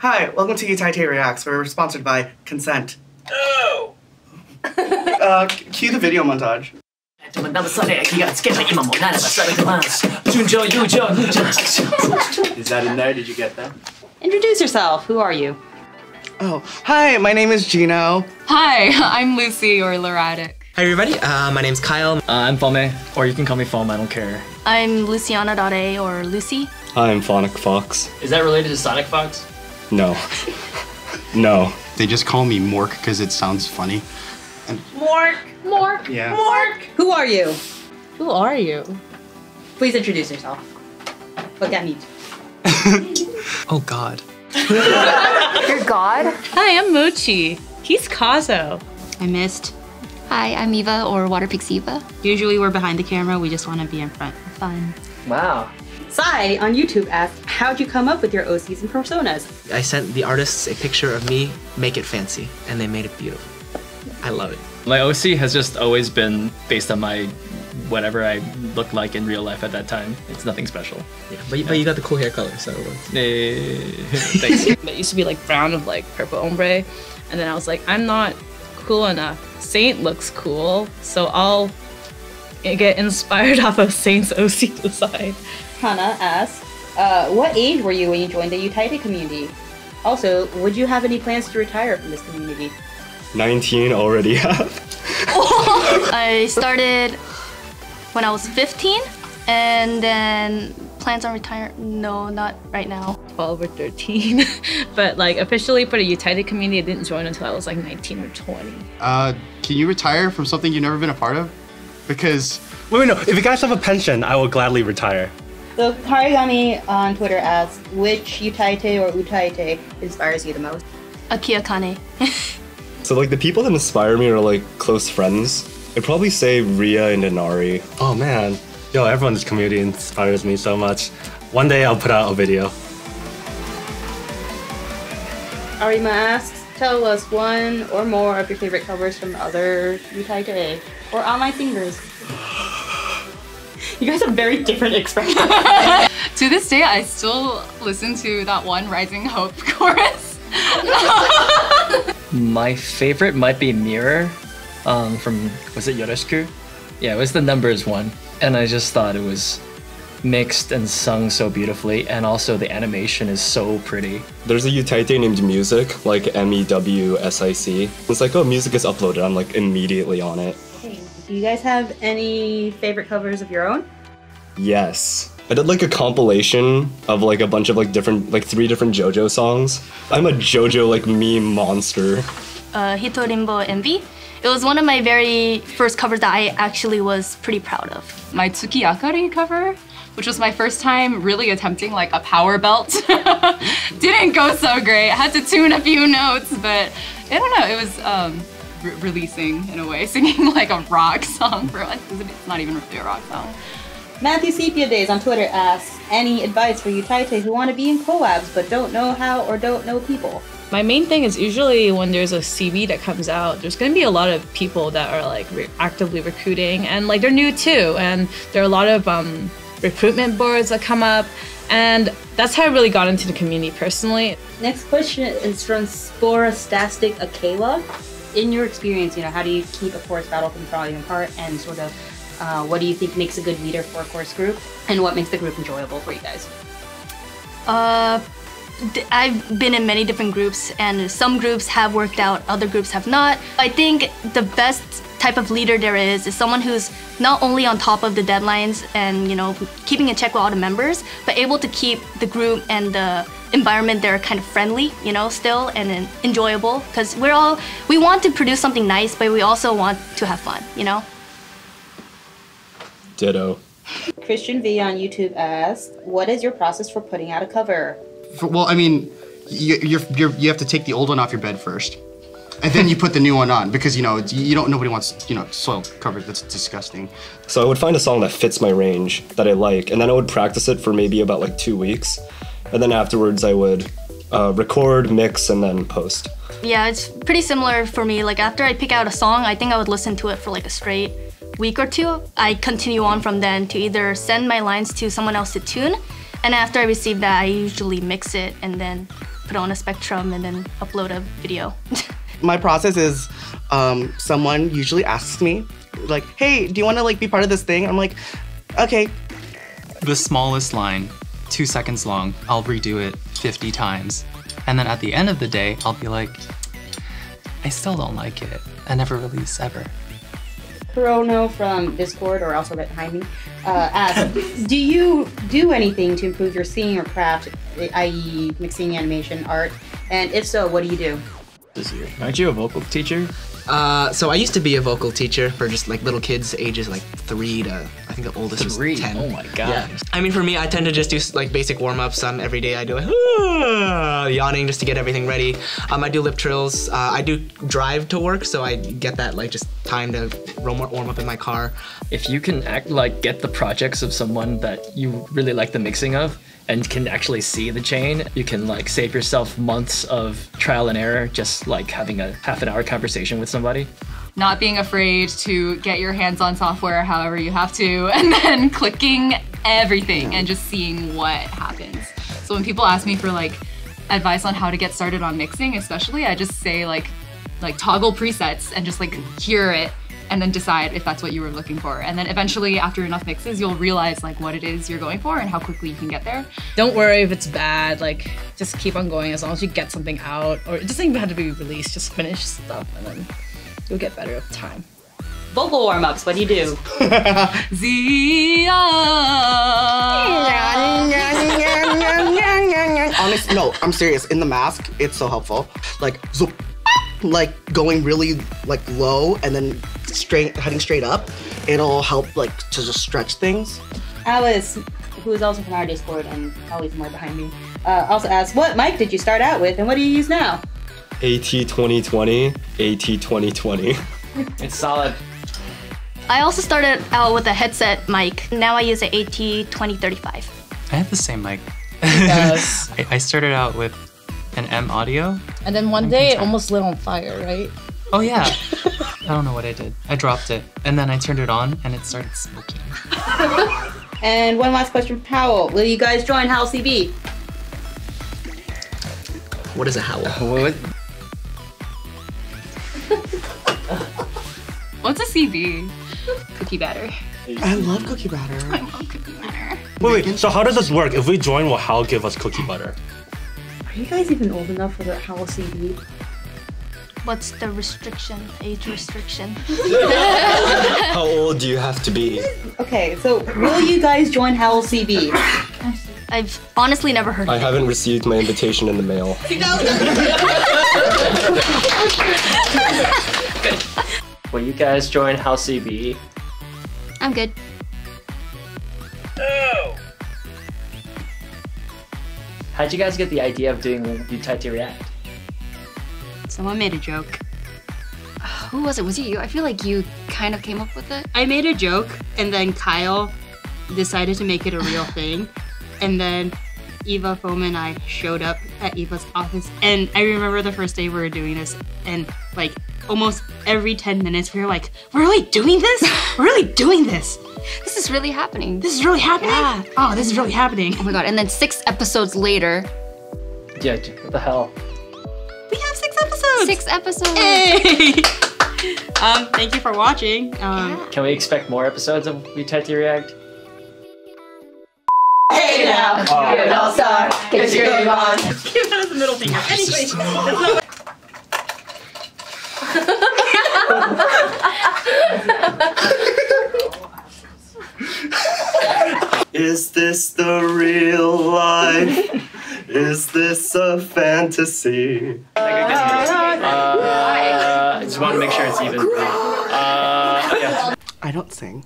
Hi, welcome to Youtaite React. We're sponsored by Consent. Oh! Cue the video montage. Is that in there? Did you get that? Introduce yourself. Who are you? Oh, hi, my name is Gino. Hi, I'm Lucy or Loradic. Hi everybody, my name's Kyle. I'm Fome, or you can call me Fome, I don't care. I'm Luciana.a or Lucy. Hi, I'm Phonic Fox. Is that related to Sonic Fox? No. No. They just call me Mork because it sounds funny. And Mork. Mork. Yeah. Mork. Who are you? Who are you? Please introduce yourself. Look at me. Oh God. Your god? Hi, I'm Mochi. He's Kazo. I'm Myst. Hi, I'm Eva or Water Pixie Eva. Usually we're behind the camera. We just want to be in front. Fun. Wow. Sai on YouTube asked, how'd you come up with your OCs and personas? I sent the artists a picture of me, make it fancy, and they made it beautiful. I love it. My OC has just always been based on my whatever I looked like in real life at that time. It's nothing special. Yeah, but you got the cool hair color, so. Thanks. It used to be like brown with like purple ombre. And then I was like, I'm not cool enough. Saint looks cool, so I'll get inspired off of Saint's OC design. Hana asked, what age were you when you joined the Youtaite community? Also, would you have any plans to retire from this community? 19 already have. I started when I was 15, and then plans on retiring? No, not right now. 12 or 13. But like officially for the Youtaite community, I didn't join until I was like 19 or 20. Can you retire from something you've never been a part of? Because... Wait, no. If you guys have a pension, I will gladly retire. So Karegamii on Twitter asks, which Youtaite or utaite inspires you the most? Akia Kane. So like the people that inspire me are like close friends. I'd probably say Ria and Inari. Oh man. Yo, everyone in this community inspires me so much. One day I'll put out a video. Arima asks, tell us one or more of your favorite covers from other Youtaite or online singers. You guys have very different expressions. To this day, I still listen to that one Rising Hope chorus. My favorite might be Mirror from, was it Yoroshiku? Yeah, it was the Numbers one. And I just thought it was mixed and sung so beautifully, and also the animation is so pretty. There's a Youtaite named Music, like MEWSIC. It's like, oh, music is uploaded. I'm like immediately on it. Okay. Do you guys have any favorite covers of your own? Yes. I did like a compilation of like a bunch of like different, like 3 different JoJo songs. I'm a JoJo like meme monster. Hitorimbo Envy. It was one of my very first covers that I actually was pretty proud of. My Tsuki Akari cover, which was my first time really attempting like a power belt. Didn't go so great. I had to tune a few notes, but I don't know, it was releasing in a way, singing like a rock song for like, it's not even really a rock song. MathewSepiaDays on Twitter asks, any advice for Youtaite who want to be in collabs but don't know how or don't know people? My main thing is usually when there's a CV that comes out, there's going to be a lot of people that are like actively recruiting, and like they're new too, and there are a lot of recruitment boards that come up, and that's how I really got into the community personally. Next question is from Sporastastic Akaila. In your experience, how do you keep a chorus battle from falling apart, and sort of what do you think makes a good leader for a chorus group, and what makes the group enjoyable for you guys? I've been in many different groups, and some groups have worked out, other groups have not. I think the best type of leader there is someone who's not only on top of the deadlines and keeping in check with all the members, but able to keep the group and the environment there kind of friendly, still, and enjoyable, because we want to produce something nice, but we also want to have fun, Ditto. Christian V on YouTube asks, what is your process for putting out a cover? Well, I mean, you have to take the old one off your bed first, and then you put the new one on, because nobody wants soil covered. That's disgusting. So I would find a song that fits my range that I like, and then I would practice it for maybe about like 2 weeks, and then afterwards I would record, mix, and then post. Yeah, it's pretty similar for me. Like after I pick out a song, I think I would listen to it for like a straight week or two. I continue on from then to either send my lines to someone else to tune, and after I receive that, I usually mix it and then put it on a Spectrum, and then upload a video. My process is someone usually asks me, like, hey, do you want to like be part of this thing? I'm like, okay. The smallest line, 2 seconds long, I'll redo it 50 times. And then at the end of the day, I'll be like, I still don't like it. I never release ever. Kurono from Discord, or also right behind me, asked, do you do anything to improve your singing or craft, i.e. mixing, animation, art? And if so, what do you do? Aren't you a vocal teacher? So I used to be a vocal teacher for just like little kids ages like 3 to, I think the oldest was 10. Oh my god. Yeah. I mean, for me, I tend to just do like basic warm-ups. Every day I do like yawning just to get everything ready. I do lip trills. I do drive to work, so I get that like just time to warm up in my car. If you can get the projects of someone that you really like the mixing of, and can actually see the chain, you can like save yourself months of trial and error just like having a half-an-hour conversation with somebody. Not being afraid to get your hands on software however you have to, and then clicking everything and just seeing what happens. So when people ask me for like advice on how to get started on mixing, especially, I just say like toggle presets and just like hear it and then decide if that's what you were looking for. And then eventually, after enough mixes, you'll realize like what it is you're going for and how quickly you can get there. Don't worry if it's bad, like just keep on going as long as you get something out, or it doesn't even have to be released, just finish stuff and then you'll get better with time. Vocal warm-ups, what do you do? Honestly, no, I'm serious. In the mask, it's so helpful. Like, zoop, like going really like low and then heading straight up. It'll help like to just stretch things. Alice, who is also from our Discord and always more behind me, also asked, what mic did you start out with and what do you use now? AT2020, AT2020. It's solid. I also started out with a headset mic. Now I use an AT2035. I have the same mic. Yes. I started out with an M Audio. And then one day it almost lit on fire, right? Oh yeah. I don't know what I did. I dropped it and then I turned it on and it started smoking. And one last question from Howl. Will you guys join howicb? What is a howl? What's a CB? Cookie batter. I love cookie batter. I love cookie batter. Wait, so how does this work? If we join, will Howl give us cookie butter? Are you guys even old enough for the howicb? What's the restriction? Age restriction? How old do you have to be? Okay, so will you guys join howicb? I've honestly never heard of I it. haven't received my invitation in the mail. Will you guys join howicb? I'm good. How'd you guys get the idea of doing Youtaite React? Someone made a joke. Who was it? Was it you? I feel like you kind of came up with it. I made a joke and then Kyle decided to make it a real thing. And then Eva, Fome, and I showed up at Eva's office. And I remember the first day we were doing this and like almost every 10 minutes we were like, we're really doing this? We're really doing this. This is really happening. This is really happening? Yeah. Oh, this is really happening. Oh my god, and then 6 episodes later. Yeah, what the hell? We have 6 episodes. 6 episodes. Hey! Thank you for watching. Can we expect more episodes of Youtaite React? Hey now, you're an all-star. Get your game on. Give us the middle finger. Anyway, Is this the real life? Is this a fantasy? I just want to make sure it's even. Yeah. I don't sing.